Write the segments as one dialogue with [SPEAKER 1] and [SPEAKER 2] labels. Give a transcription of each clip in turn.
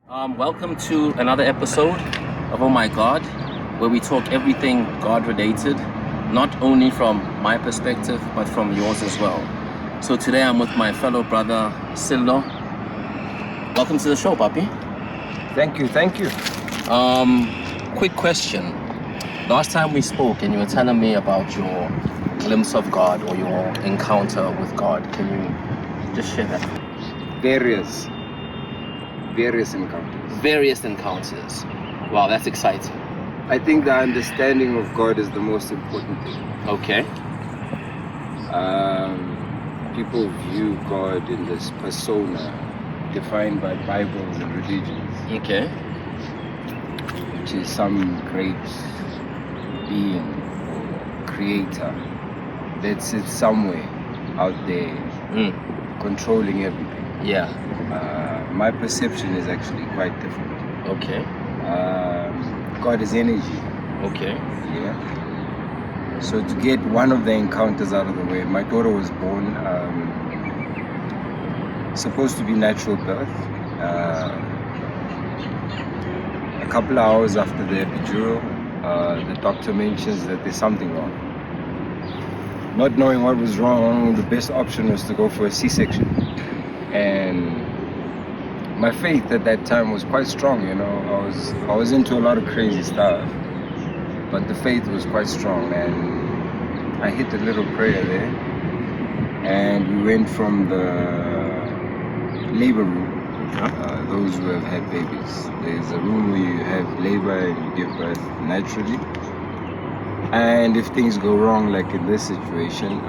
[SPEAKER 1] Welcome to another episode of Oh My God, where we talk everything God related, not only from my perspective, but from yours as well. So today I'm with my fellow brother, Sello. Welcome to the show, Papi.
[SPEAKER 2] Thank you.
[SPEAKER 1] Quick question. Last time we spoke and you were telling me about your glimpse of God or your encounter with God. Can you just share that?
[SPEAKER 2] Various encounters.
[SPEAKER 1] Various encounters. Wow, that's exciting.
[SPEAKER 2] I think the understanding of God is the most important thing.
[SPEAKER 1] Okay.
[SPEAKER 2] People view God in this persona defined by Bibles and religions.
[SPEAKER 1] Okay.
[SPEAKER 2] Which is some great being or creator that sits somewhere out there controlling everything.
[SPEAKER 1] Yeah.
[SPEAKER 2] My perception is actually quite different.
[SPEAKER 1] Okay.
[SPEAKER 2] God is energy.
[SPEAKER 1] Okay.
[SPEAKER 2] Yeah. So to get one of the encounters out of the way, my daughter was born supposed to be natural birth. A couple of hours after the epidural, the doctor mentions that there's something wrong. Not knowing what was wrong, the best option was to go for a C-section. And my faith at that time was quite strong, you know. I was into a lot of crazy stuff, but the faith was quite strong, and I hit a little prayer there, and we went from the labor room. Those who have had babies, there's a room where you have labor and you give birth naturally, and if things go wrong, like in this situation,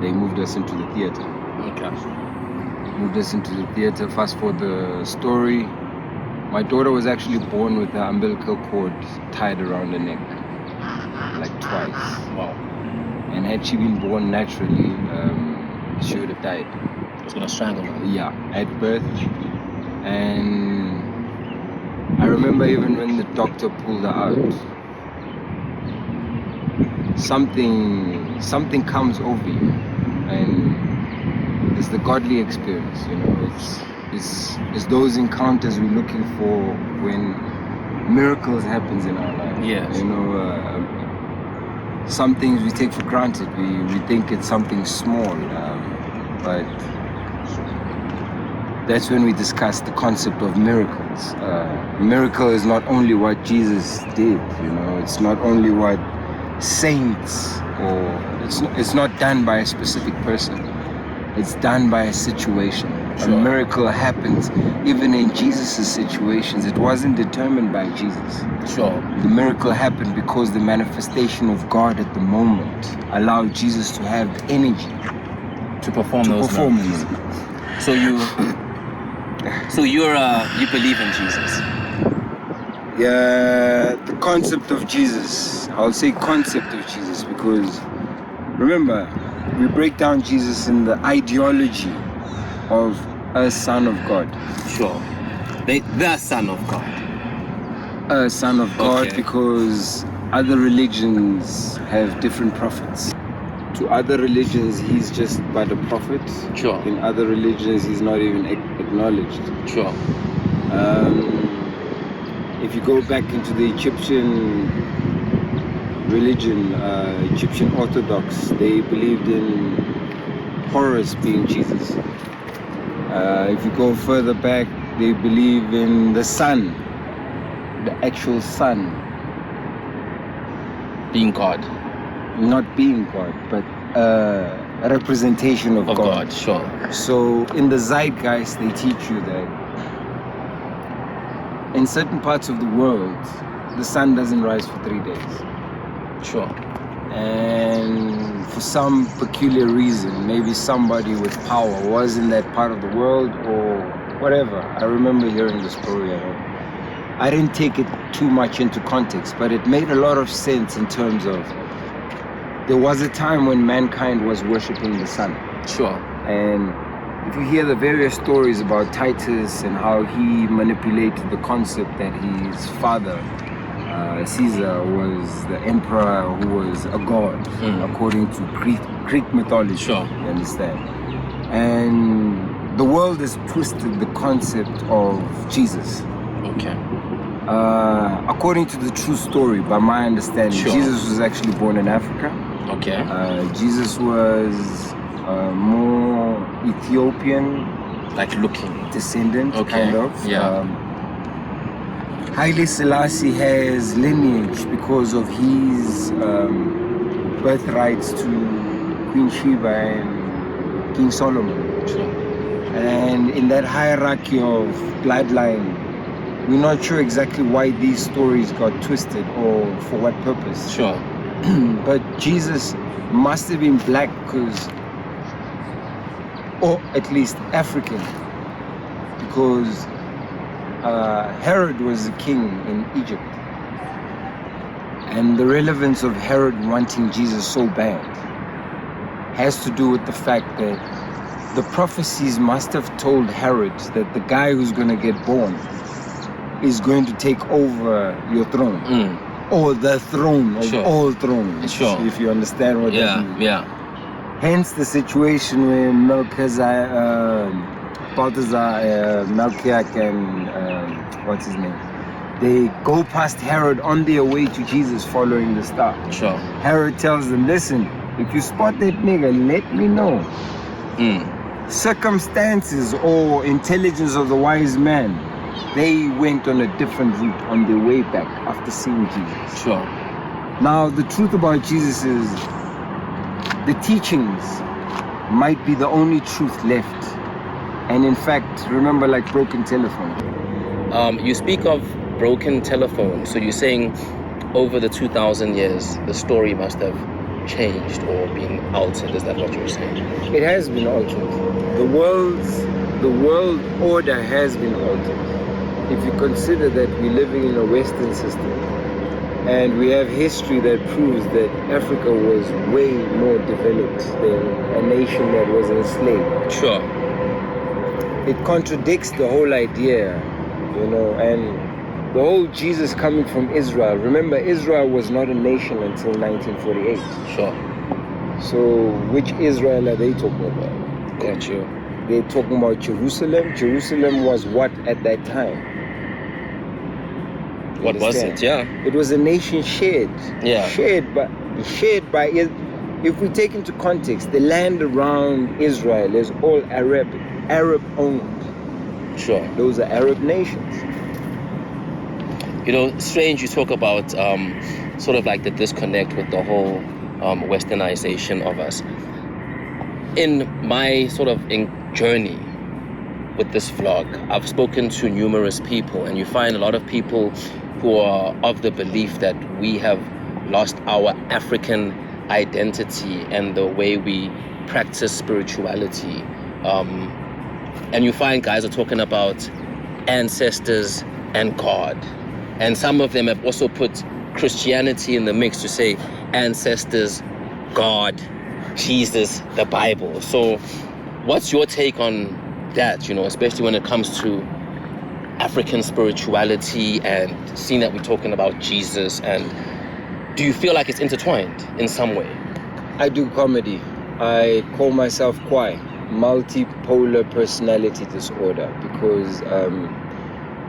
[SPEAKER 2] they moved us into the theater.
[SPEAKER 1] Okay.
[SPEAKER 2] Moved us into the theater. Fast forward the story, my daughter was actually born with the umbilical cord tied around her neck, like twice.
[SPEAKER 1] Wow.
[SPEAKER 2] And had she been born naturally, she would have died.
[SPEAKER 1] It was gonna strangle her.
[SPEAKER 2] Yeah, at birth. And I remember even when the doctor pulled her out, something comes over you, and it's the godly experience, you know. It's those encounters we're looking for when miracles happens in our life.
[SPEAKER 1] Yes.
[SPEAKER 2] You know, some things we take for granted. We think it's something small, but that's when we discuss the concept of miracles. Miracle is not only what Jesus did, you know. It's not only what saints, or it's not done by a specific person. It's done by a situation. Sure. A miracle happens even in Jesus' situations. It wasn't determined by Jesus.
[SPEAKER 1] Sure.
[SPEAKER 2] The miracle happened because the manifestation of God at the moment allowed Jesus to have the energy
[SPEAKER 1] to perform miracles. So you believe in Jesus?
[SPEAKER 2] Yeah, the concept of Jesus. I'll say concept of Jesus because remember, we break down Jesus in the ideology of a son of God.
[SPEAKER 1] Sure. The son of God.
[SPEAKER 2] A son of God,
[SPEAKER 1] okay.
[SPEAKER 2] Because other religions have different prophets. To other religions, he's just but a prophet.
[SPEAKER 1] Sure.
[SPEAKER 2] In other religions, he's not even acknowledged.
[SPEAKER 1] Sure.
[SPEAKER 2] If you go back into the Egyptian religion, Egyptian Orthodox, they believed in Horus being Jesus. If you go further back, they believe in the sun, the actual sun.
[SPEAKER 1] Being God.
[SPEAKER 2] Not being God, but a representation of God.
[SPEAKER 1] Sure. So
[SPEAKER 2] in the zeitgeist, they teach you that in certain parts of the world, the sun doesn't rise for 3 days.
[SPEAKER 1] Sure.
[SPEAKER 2] And for some peculiar reason, maybe somebody with power was in that part of the world or whatever. I remember hearing the story. I didn't take it too much into context, but it made a lot of sense in terms of there was a time when mankind was worshipping the sun.
[SPEAKER 1] Sure. And
[SPEAKER 2] if you hear the various stories about Titus and how he manipulated the concept that his father, Caesar, was the emperor who was a god, according to Greek mythology.
[SPEAKER 1] Sure.
[SPEAKER 2] You understand? And the world has twisted the concept of Jesus.
[SPEAKER 1] Okay.
[SPEAKER 2] According to the true story, by my understanding,
[SPEAKER 1] Sure.
[SPEAKER 2] Jesus was actually born in Africa.
[SPEAKER 1] Okay.
[SPEAKER 2] Jesus was more Ethiopian
[SPEAKER 1] Like looking.
[SPEAKER 2] descendant,
[SPEAKER 1] Okay.
[SPEAKER 2] kind of.
[SPEAKER 1] Yeah.
[SPEAKER 2] Haile Selassie has lineage because of his birthrights to Queen Sheba and King Solomon.
[SPEAKER 1] Sure.
[SPEAKER 2] And in that hierarchy of bloodline, we're not sure exactly why these stories got twisted or for what purpose.
[SPEAKER 1] Sure.
[SPEAKER 2] But Jesus must have been black because, or at least African, because Herod was the king in Egypt. And the relevance of Herod wanting Jesus so bad has to do with the fact that the prophecies must have told Herod that the guy who's going to get born is going to take over your throne. Or the throne of
[SPEAKER 1] Sure.
[SPEAKER 2] all thrones,
[SPEAKER 1] Sure.
[SPEAKER 2] if you understand what that means.
[SPEAKER 1] Yeah.
[SPEAKER 2] Hence the situation where Melchizedek and what's his name? They go past Herod on their way to Jesus following the star.
[SPEAKER 1] Sure.
[SPEAKER 2] Herod tells them, listen, if you spot that nigga, let me know. Circumstances or intelligence of the wise man, they went on a different route on their way back after seeing Jesus.
[SPEAKER 1] Sure.
[SPEAKER 2] Now, the truth about Jesus is the teachings might be the only truth left. And in fact, remember, like broken telephone.
[SPEAKER 1] You speak of broken telephone. So you're saying over the 2,000 years, the story must have changed or been altered. Is that what you're saying?
[SPEAKER 2] It has been altered. The world order has been altered. If you consider that we're living in a Western system, and we have history that proves that Africa was way more developed than a nation that was enslaved.
[SPEAKER 1] Sure.
[SPEAKER 2] It contradicts the whole idea, and the whole Jesus coming from Israel. Remember, Israel was not a nation until 1948.
[SPEAKER 1] Sure.
[SPEAKER 2] So which Israel are they talking about?
[SPEAKER 1] Got you.
[SPEAKER 2] They're talking about Jerusalem. Jerusalem was what at that time?
[SPEAKER 1] What was it? Yeah.
[SPEAKER 2] It was a nation shared.
[SPEAKER 1] Yeah.
[SPEAKER 2] Shared by if we take into context, the land around Israel is all Arab owned.
[SPEAKER 1] Sure.
[SPEAKER 2] Those are Arab nations.
[SPEAKER 1] Strange you talk about sort of like the disconnect with the whole westernization of us. In my sort of journey with this vlog, I've spoken to numerous people, and you find a lot of people who are of the belief that we have lost our African identity and the way we practice spirituality. And you find guys are talking about ancestors and God. And some of them have also put Christianity in the mix to say ancestors, God, Jesus, the Bible. So what's your take on that, especially when it comes to African spirituality and seeing that we're talking about Jesus? And do you feel like it's intertwined in some way?
[SPEAKER 2] I do comedy. I call myself Kwai, multipolar personality disorder, because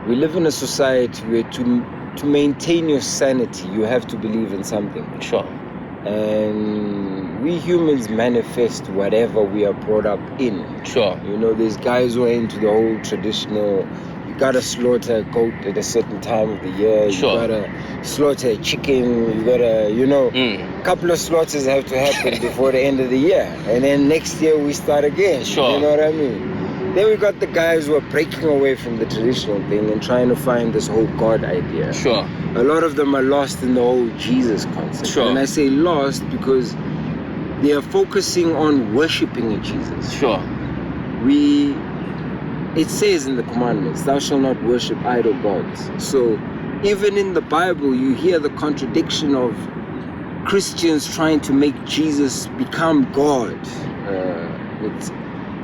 [SPEAKER 2] we live in a society where to maintain your sanity, you have to believe in something.
[SPEAKER 1] Sure.
[SPEAKER 2] And we humans manifest whatever we are brought up in.
[SPEAKER 1] Sure.
[SPEAKER 2] There's guys who are into the whole traditional, you gotta slaughter a goat at a certain time of the year.
[SPEAKER 1] Sure.
[SPEAKER 2] You gotta slaughter a chicken. You gotta, a couple of slaughters have to happen before the end of the year. And then next year we start again.
[SPEAKER 1] Sure.
[SPEAKER 2] You know what I mean? Then we got the guys who are breaking away from the traditional thing and trying to find this whole God idea.
[SPEAKER 1] Sure.
[SPEAKER 2] A lot of them are lost in the whole Jesus concept.
[SPEAKER 1] Sure.
[SPEAKER 2] And I say lost because they are focusing on worshipping a Jesus.
[SPEAKER 1] Sure.
[SPEAKER 2] It says in the commandments, thou shalt not worship idol gods. So even in the Bible, you hear the contradiction of Christians trying to make Jesus become God.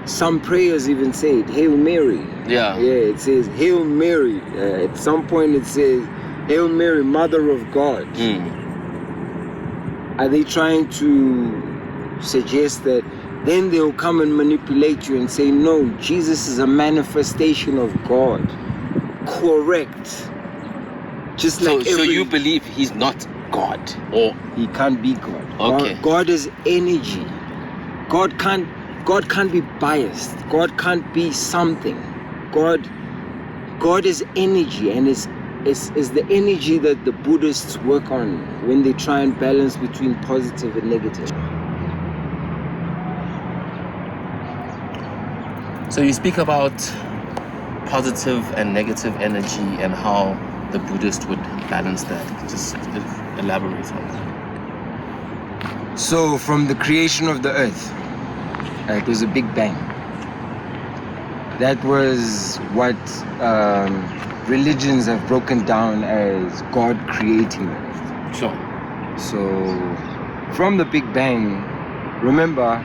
[SPEAKER 2] Some prayers even say it, Hail Mary.
[SPEAKER 1] Yeah.
[SPEAKER 2] Yeah, it says Hail Mary. At some point it says Hail Mary, Mother of God. Are they trying to suggest that then they'll come and manipulate you and say, no, Jesus is a manifestation of God. Correct. Just
[SPEAKER 1] So,
[SPEAKER 2] like
[SPEAKER 1] so you believe he's not God, or
[SPEAKER 2] he can't be God.
[SPEAKER 1] Okay.
[SPEAKER 2] God is energy. God can't be biased. God can't be something. God is energy, and is the energy that the Buddhists work on when they try and balance between positive and negative.
[SPEAKER 1] So you speak about positive and negative energy and how the Buddhist would balance that. Just elaborate on that.
[SPEAKER 2] So from the creation of the earth, it was a big bang. That was what religions have broken down as God creating the earth.
[SPEAKER 1] Sure.
[SPEAKER 2] So from the big bang, remember,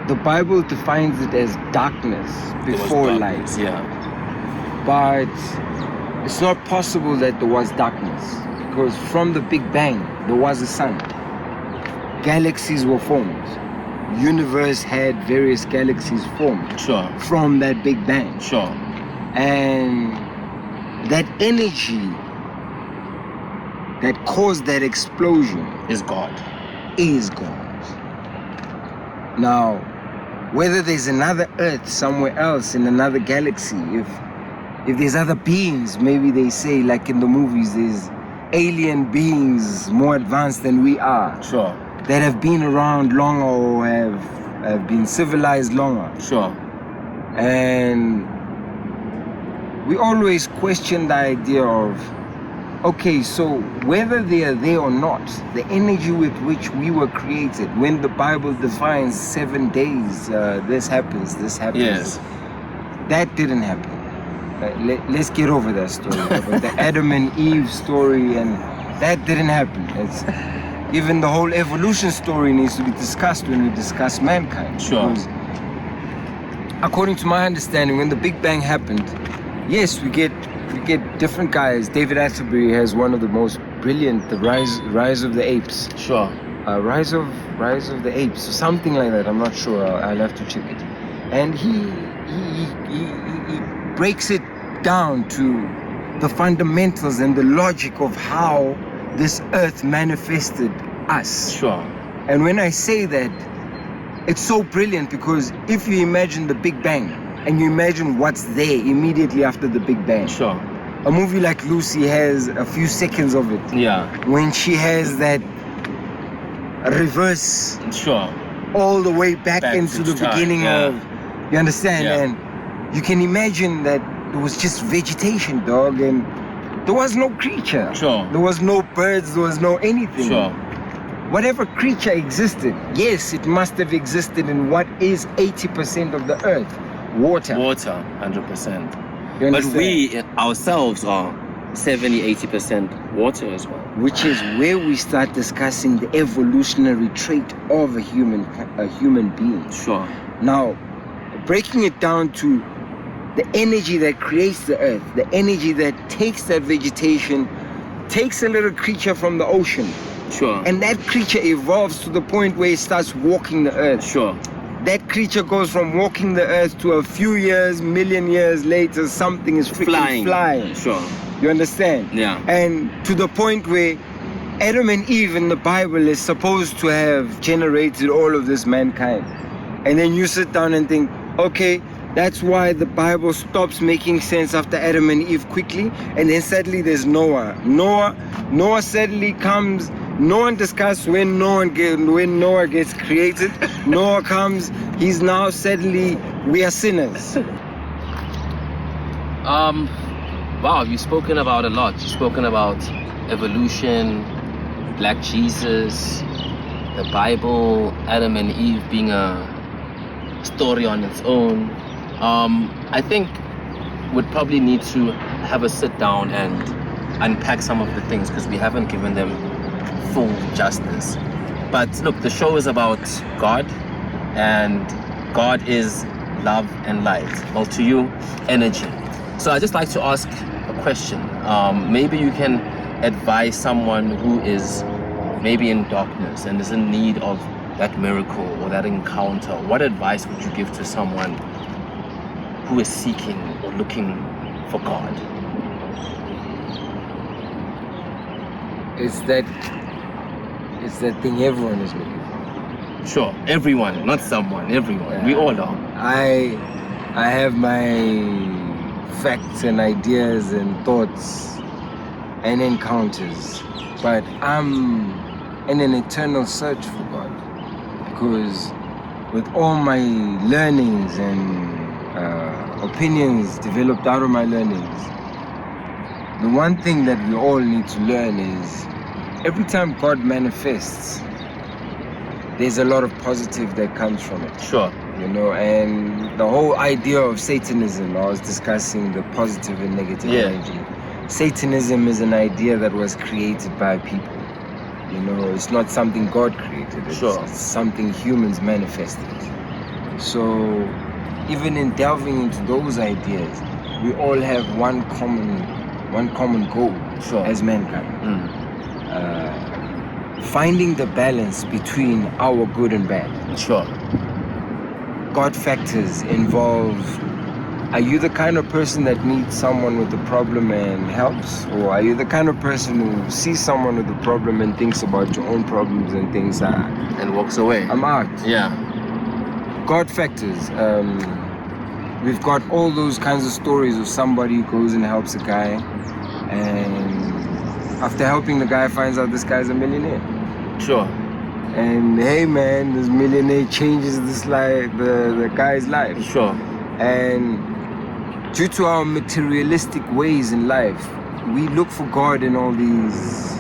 [SPEAKER 2] the Bible defines it as darkness before light.
[SPEAKER 1] Yeah.
[SPEAKER 2] But it's not possible that there was darkness, because from the Big Bang there was a sun. Galaxies were formed. Universe had various galaxies formed.
[SPEAKER 1] Sure.
[SPEAKER 2] From that Big Bang.
[SPEAKER 1] Sure.
[SPEAKER 2] And that energy that caused that explosion
[SPEAKER 1] Is God.
[SPEAKER 2] is God. Now, whether there's another Earth somewhere else in another galaxy, if there's other beings, maybe they say, like in the movies, there's alien beings more advanced than we are.
[SPEAKER 1] Sure.
[SPEAKER 2] That have been around longer or have been civilized longer.
[SPEAKER 1] Sure.
[SPEAKER 2] And we always question the idea of, okay, so whether they are there or not, the energy with which we were created, when the Bible defines 7 days, this happens,
[SPEAKER 1] Yes.
[SPEAKER 2] that didn't happen. Let's get over that story. The Adam and Eve story, and that didn't happen. Even the whole evolution story needs to be discussed when we discuss mankind.
[SPEAKER 1] Sure.
[SPEAKER 2] Because according to my understanding, when the Big Bang happened, yes, we get different guys. David Attenborough has one of the most brilliant, the Rise of the Apes.
[SPEAKER 1] Sure.
[SPEAKER 2] Rise of the Apes, something like that. I'm not sure. I'll have to check it. And he breaks it down to the fundamentals and the logic of how this earth manifested us.
[SPEAKER 1] Sure.
[SPEAKER 2] And when I say that, it's so brilliant, because if you imagine the Big Bang and you imagine what's there immediately after the Big Bang.
[SPEAKER 1] Sure.
[SPEAKER 2] A movie like Lucy has a few seconds of it.
[SPEAKER 1] Yeah.
[SPEAKER 2] When she has that reverse.
[SPEAKER 1] Sure.
[SPEAKER 2] All the way back into the beginning of, you understand?
[SPEAKER 1] Yeah.
[SPEAKER 2] And you can imagine that it was just vegetation, dog, and there was no creature.
[SPEAKER 1] Sure.
[SPEAKER 2] There was no birds, there was no anything.
[SPEAKER 1] Sure.
[SPEAKER 2] Whatever creature existed, yes, it must have existed in what is 80% of the earth, water.
[SPEAKER 1] Water, 100%. But we ourselves are 70-80% water as well.
[SPEAKER 2] Which is where we start discussing the evolutionary trait of a human being.
[SPEAKER 1] Sure.
[SPEAKER 2] Now, breaking it down to the energy that creates the earth, the energy that takes that vegetation, takes a little creature from the ocean.
[SPEAKER 1] Sure.
[SPEAKER 2] And that creature evolves to the point where it starts walking the earth.
[SPEAKER 1] Sure.
[SPEAKER 2] That creature goes from walking the earth to a few years, million years later, something is freaking flying.
[SPEAKER 1] Sure.
[SPEAKER 2] You understand?
[SPEAKER 1] Yeah.
[SPEAKER 2] And to the point where Adam and Eve in the Bible is supposed to have generated all of this mankind. And then you sit down and think, okay, that's why the Bible stops making sense after Adam and Eve quickly. And then suddenly there's Noah. Noah suddenly comes. No one discusses when Noah gets created. Noah comes. He's now suddenly, we are sinners.
[SPEAKER 1] Wow, you've spoken about a lot. You've spoken about evolution, Black Jesus, the Bible, Adam and Eve being a story on its own. I think we'd probably need to have a sit down and unpack some of the things, because we haven't given them full justice. But look, the show is about God, and God is love and light. Well, to you, energy. So I'd just like to ask a question. Maybe you can advise someone who is maybe in darkness and is in need of that miracle or that encounter, what advice would you give to someone who is seeking or looking for God?
[SPEAKER 2] It's that thing everyone is looking for.
[SPEAKER 1] Sure, everyone, not someone, everyone. We all are.
[SPEAKER 2] I have my facts and ideas and thoughts and encounters, but I'm in an eternal search for God, because with all my learnings and opinions developed out of my learnings, the one thing that we all need to learn is every time God manifests, there's a lot of positive that comes from it.
[SPEAKER 1] Sure.
[SPEAKER 2] You know, and the whole idea of Satanism, I was discussing the positive and negative energy. Satanism is an idea that was created by people. You know, it's not something God created. It's something humans manifested. So even in delving into those ideas, we all have one common goal as mankind. Finding the balance between our good and bad.
[SPEAKER 1] Sure.
[SPEAKER 2] God factors involve, are you the kind of person that meets someone with a problem and helps? Or are you the kind of person who sees someone with a problem and thinks about your own problems and thinks,
[SPEAKER 1] and walks away?
[SPEAKER 2] I'm out.
[SPEAKER 1] Yeah.
[SPEAKER 2] God factors. We've got all those kinds of stories of somebody who goes and helps a guy, and after helping the guy, finds out this guy's a millionaire.
[SPEAKER 1] Sure.
[SPEAKER 2] And hey man, this millionaire changes the guy's life.
[SPEAKER 1] Sure.
[SPEAKER 2] And due to our materialistic ways in life, we look for God in all these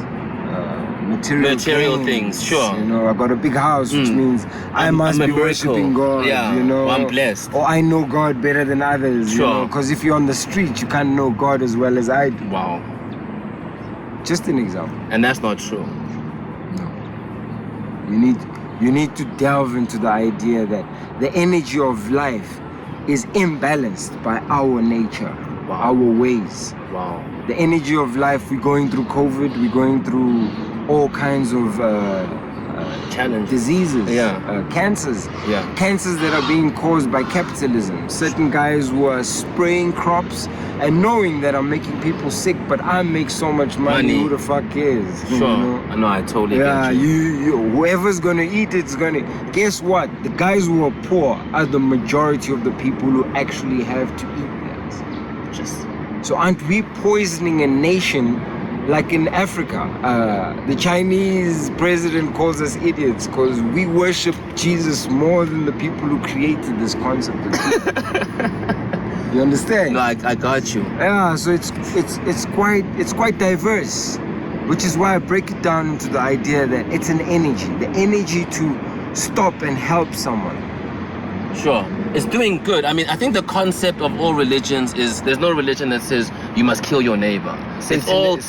[SPEAKER 2] material
[SPEAKER 1] things. Sure.
[SPEAKER 2] You know, I got a big house, which means I must be worshiping God.
[SPEAKER 1] Yeah.
[SPEAKER 2] You know,
[SPEAKER 1] I'm blessed.
[SPEAKER 2] Or I know God better than others.
[SPEAKER 1] Sure.
[SPEAKER 2] Because if you're on the street, you can't know God as well as I do.
[SPEAKER 1] Wow.
[SPEAKER 2] Just an example.
[SPEAKER 1] And that's not true.
[SPEAKER 2] No. You need to delve into the idea that the energy of life is imbalanced by our nature, our ways.
[SPEAKER 1] Wow.
[SPEAKER 2] The energy of life, we're going through COVID, we're going through all kinds of
[SPEAKER 1] challenges,
[SPEAKER 2] diseases, cancers, cancers that are being caused by capitalism. Certain guys who are spraying crops and knowing that I'm making people sick, but I make so much money. Who the fuck cares?
[SPEAKER 1] Sure. You know? I know, I totally get
[SPEAKER 2] you. Whoever's gonna eat it's gonna. Guess what? The guys who are poor are the majority of the people who actually have to eat that. So aren't we poisoning a nation? Like in Africa, the Chinese president calls us idiots because we worship Jesus more than the people who created this concept. You understand?
[SPEAKER 1] No, I got you.
[SPEAKER 2] Yeah, so it's quite diverse, which is why I break it down into the idea that it's an energy, the energy to stop and help someone.
[SPEAKER 1] Sure. It's doing good. I mean, I think the concept of all religions is there's no religion that says you must kill your neighbor.
[SPEAKER 2] Satanism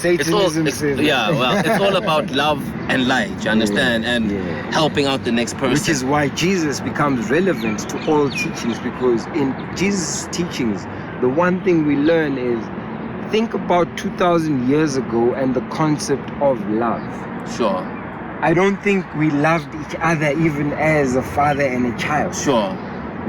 [SPEAKER 2] says
[SPEAKER 1] yeah, well, it's all about love and light, you understand? And helping out the next person.
[SPEAKER 2] Which is why Jesus becomes relevant to all teachings, because in Jesus' teachings, the one thing we learn is, think about 2,000 years ago and the concept of love.
[SPEAKER 1] Sure.
[SPEAKER 2] I don't think we loved each other even as a father and a child.
[SPEAKER 1] Sure.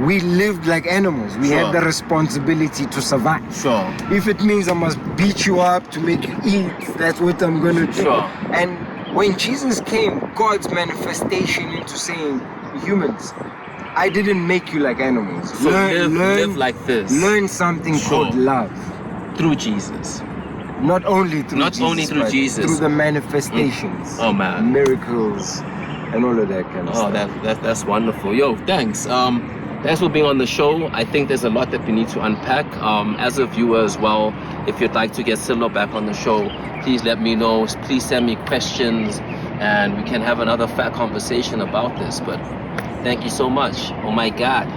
[SPEAKER 2] We lived like animals. We had the responsibility to survive.
[SPEAKER 1] Sure.
[SPEAKER 2] If it means I must beat you up to make you eat, that's what I'm gonna do.
[SPEAKER 1] Sure.
[SPEAKER 2] And when Jesus came, God's manifestation into saying, humans, I didn't make you like animals.
[SPEAKER 1] So live like this.
[SPEAKER 2] Learn something called love.
[SPEAKER 1] Through Jesus.
[SPEAKER 2] Not only through
[SPEAKER 1] Jesus,
[SPEAKER 2] through the manifestations.
[SPEAKER 1] Oh man.
[SPEAKER 2] Miracles and all of that kind of stuff.
[SPEAKER 1] That's wonderful. Yo, thanks. Thanks for being on the show. I think there's a lot that we need to unpack. As a viewer as well, if you'd like to get Sello back on the show, please let me know. Please send me questions and we can have another fat conversation about this. But thank you so much. Oh my God.